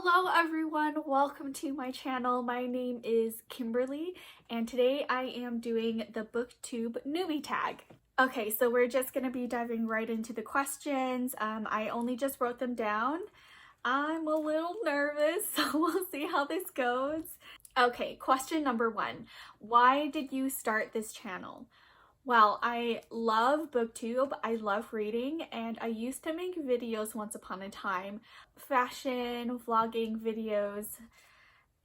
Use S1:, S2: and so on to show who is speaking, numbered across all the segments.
S1: Hello everyone, welcome to my channel. My name is Kimberly and today I am doing the Booktube Newbie Tag. Okay, so we're just going to be diving right into the questions. I only just wrote them down. I'm a little nervous, so we'll see how this goes. Okay, question number 1. Why did you start this channel? Well, I love Booktube, I love reading, and I used to make videos once upon a time, fashion, vlogging videos,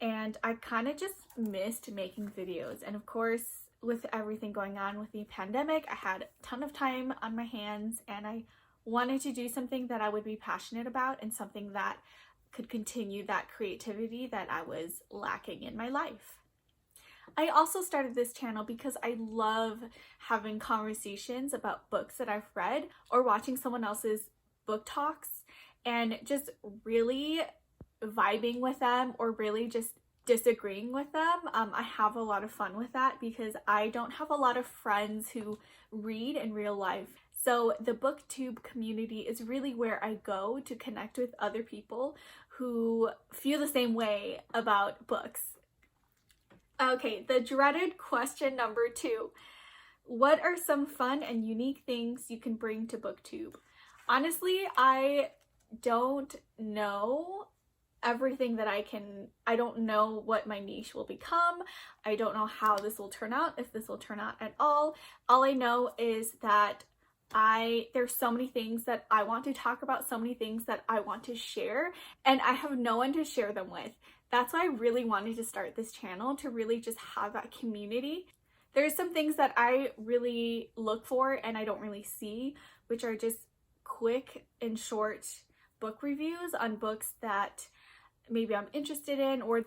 S1: and I kind of just missed making videos. And of course, with everything going on with the pandemic, I had a ton of time on my hands and I wanted to do something that I would be passionate about and something that could continue that creativity that I was lacking in my life. I also started this channel because I love having conversations about books that I've read or watching someone else's book talks and just really vibing with them or really just disagreeing with them. I have a lot of fun with that because I don't have a lot of friends who read in real life. So the Booktube community is really where I go to connect with other people who feel the same way about books. Okay, the dreaded question number 2. What are some fun and unique things you can bring to Booktube? Honestly, I don't know everything that I don't know what my niche will become. I don't know how this will turn out, if this will turn out at all. All I know is that there's so many things that I want to talk about, so many things that I want to share, and I have no one to share them with. That's why I really wanted to start this channel, to really just have that community. There's some things that I really look for and I don't really see, which are just quick and short book reviews on books that maybe I'm interested in, or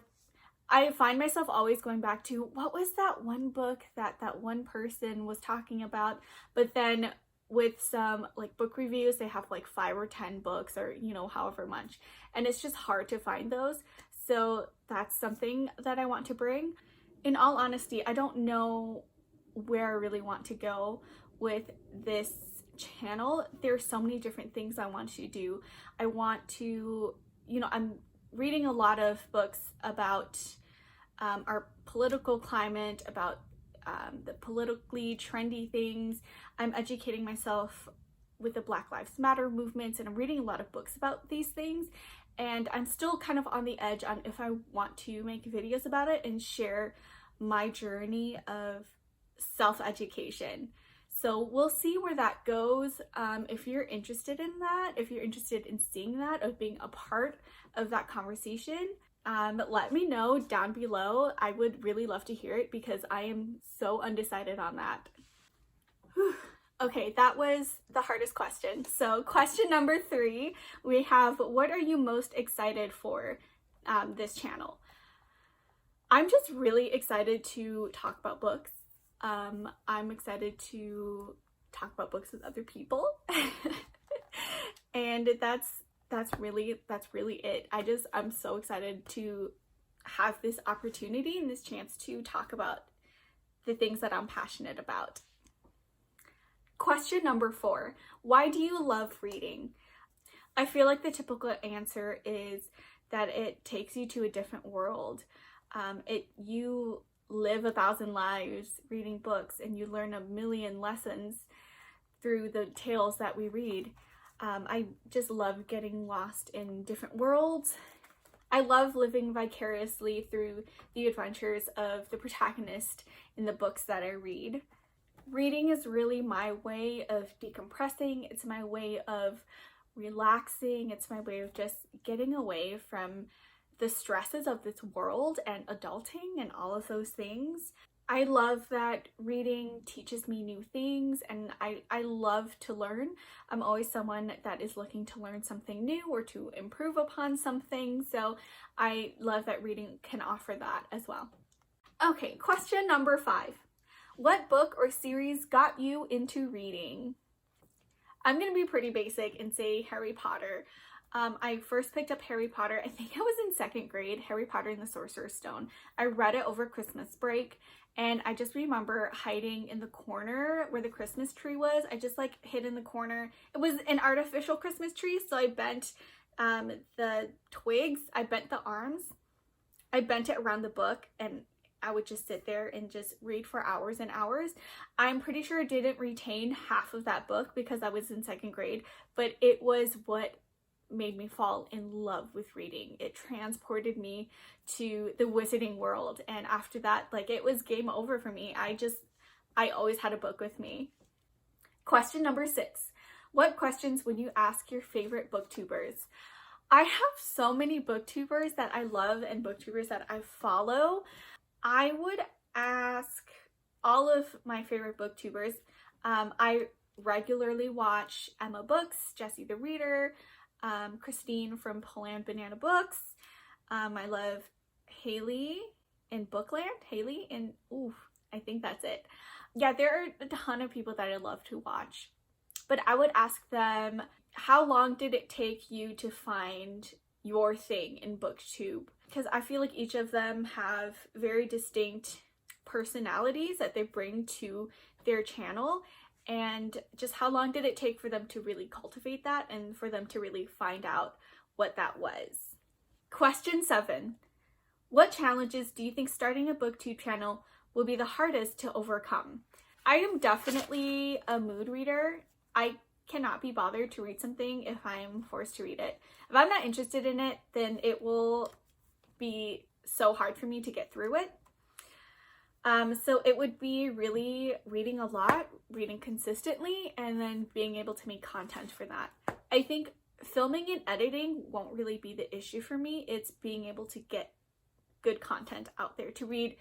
S1: I find myself always going back to, what was that one book that one person was talking about? But then with some like book reviews, they have like 5 or 10 books or, you know, however much. And it's just hard to find those. So that's something that I want to bring. In all honesty, I don't know where I really want to go with this channel. There's so many different things I want to do. I want to, you know, I'm reading a lot of books about our political climate, about the politically trendy things. I'm educating myself with the Black Lives Matter movements, and I'm reading a lot of books about these things. And I'm still kind of on the edge on if I want to make videos about it and share my journey of self-education. So we'll see where that goes. If you're interested in that, if you're interested in seeing that, of being a part of that conversation, let me know down below. I would really love to hear it because I am so undecided on that. Whew. Okay, that was the hardest question. So question number 3, we have, what are you most excited for this channel? I'm just really excited to talk about books. I'm excited to talk about books with other people. And that's really it. I'm so excited to have this opportunity and this chance to talk about the things that I'm passionate about. Question number 4, why do you love reading? I feel like the typical answer is that it takes you to a different world. You live 1,000 lives reading books and you learn a million lessons through the tales that we read. I just love getting lost in different worlds. I love living vicariously through the adventures of the protagonist in the books that I read. Reading is really my way of decompressing. It's my way of relaxing. It's my way of just getting away from the stresses of this world and adulting and all of those things. I love that reading teaches me new things, and I love to learn. I'm always someone that is looking to learn something new or to improve upon something, so I love that reading can offer that as well. Okay, question number 5. What book or series got you into reading? I'm gonna be pretty basic and say Harry Potter. I first picked up Harry Potter, I think I was in 2nd grade, Harry Potter and the Sorcerer's Stone. I read it over Christmas break, and I just remember hiding in the corner where the Christmas tree was. I just like hid in the corner. It was an artificial Christmas tree, so I bent The twigs, I bent the arms. I bent it around the book and I would just sit there and just read for hours and hours. I'm pretty sure I didn't retain half of that book because I was in 2nd grade, but it was what made me fall in love with reading. It transported me to the wizarding world, and after that, like, it was game over for me. I always had a book with me. Question number 6. What questions would you ask your favorite booktubers? I have so many booktubers that I love and booktubers that I follow. I would ask all of my favorite booktubers. I regularly watch Emma Books, Jessie the Reader, Christine from Poland Banana Books. I love Haley in Bookland. Haley and I think that's it. Yeah, there are a ton of people that I love to watch. But I would ask them, how long did it take you to find your thing in Booktube? Because I feel like each of them have very distinct personalities that they bring to their channel, and just how long did it take for them to really cultivate that and for them to really find out what that was. Question 7. What challenges do you think starting a Booktube channel will be the hardest to overcome? I am definitely a mood reader. I cannot be bothered to read something if I'm forced to read it. If I'm not interested in it, then it will be so hard for me to get through it. So it would be really reading a lot, reading consistently, and then being able to make content for that. I think filming and editing won't really be the issue for me. It's being able to get good content out there, to read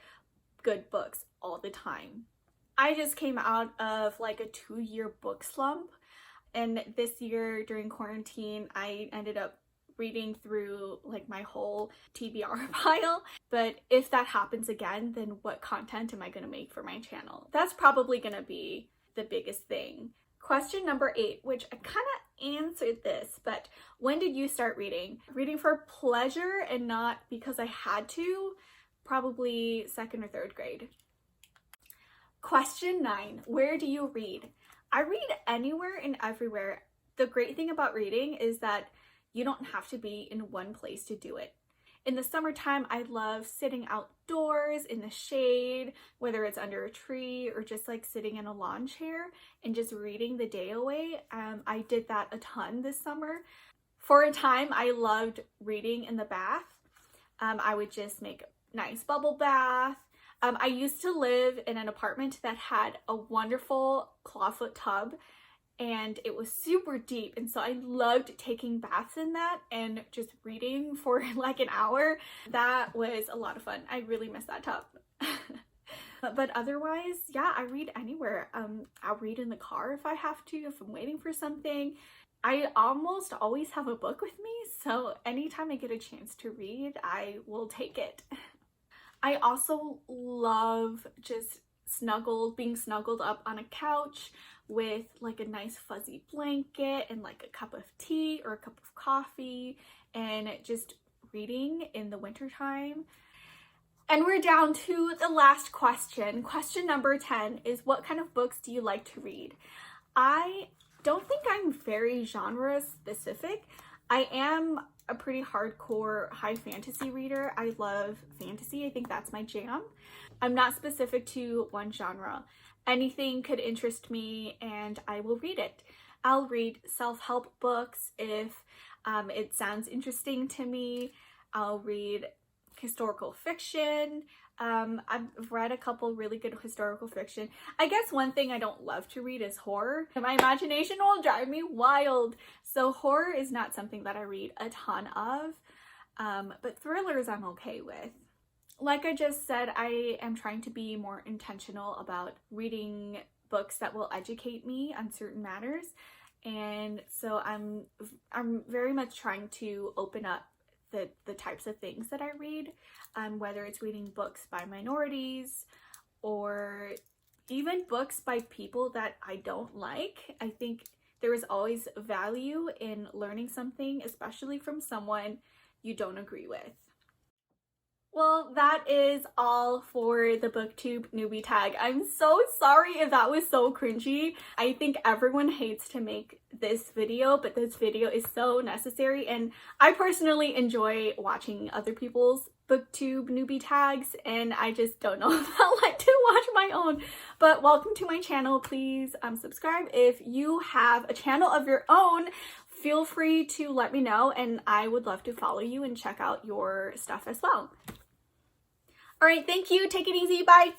S1: good books all the time. I just came out of like a 2-year book slump, and this year during quarantine I ended up reading through like my whole TBR pile. But if that happens again, then what content am I going to make for my channel? That's probably going to be the biggest thing. Question number 8, which I kind of answered this, but when did you start reading? Reading for pleasure and not because I had to, probably 2nd or 3rd grade. Question 9, where do you read? I read anywhere and everywhere. The great thing about reading is that you don't have to be in one place to do it. In the summertime, I love sitting outdoors in the shade, whether it's under a tree or just like sitting in a lawn chair and just reading the day away. I did that a ton this summer. For a time, I loved reading in the bath. I would just make a nice bubble bath. I used to live in an apartment that had a wonderful clawfoot tub, and it was super deep, and so I loved taking baths in that and just reading for like an hour. That was a lot of fun. I really miss that tub. But otherwise, yeah, I read anywhere. I'll read in the car if I have to, if I'm waiting for something. I almost always have a book with me, so anytime I get a chance to read, I will take it. I also love just being snuggled up on a couch with like a nice fuzzy blanket and like a cup of tea or a cup of coffee and just reading in the wintertime. And we're down to the last question. Question number 10 is, what kind of books do you like to read? I don't think I'm very genre specific. I am a pretty hardcore high fantasy reader. I love fantasy. I think that's my jam. I'm not specific to one genre. Anything could interest me and I will read it. I'll read self-help books if it sounds interesting to me. I'll read historical fiction. I've read a couple really good historical fiction. I guess one thing I don't love to read is horror. My imagination will drive me wild. So horror is not something that I read a ton of, but thrillers I'm okay with. Like I just said, I am trying to be more intentional about reading books that will educate me on certain matters. And so I'm very much trying to open up the types of things that I read, whether it's reading books by minorities or even books by people that I don't like. I think there is always value in learning something, especially from someone you don't agree with. Well, that is all for the Booktube Newbie Tag. I'm so sorry if that was so cringy. I think everyone hates to make this video, but this video is so necessary, and I personally enjoy watching other people's Booktube Newbie Tags, and I just don't know if I like to watch my own. But welcome to my channel. Please subscribe. If you have a channel of your own, feel free to let me know, and I would love to follow you and check out your stuff as well. All right, thank you. Take it easy. Bye.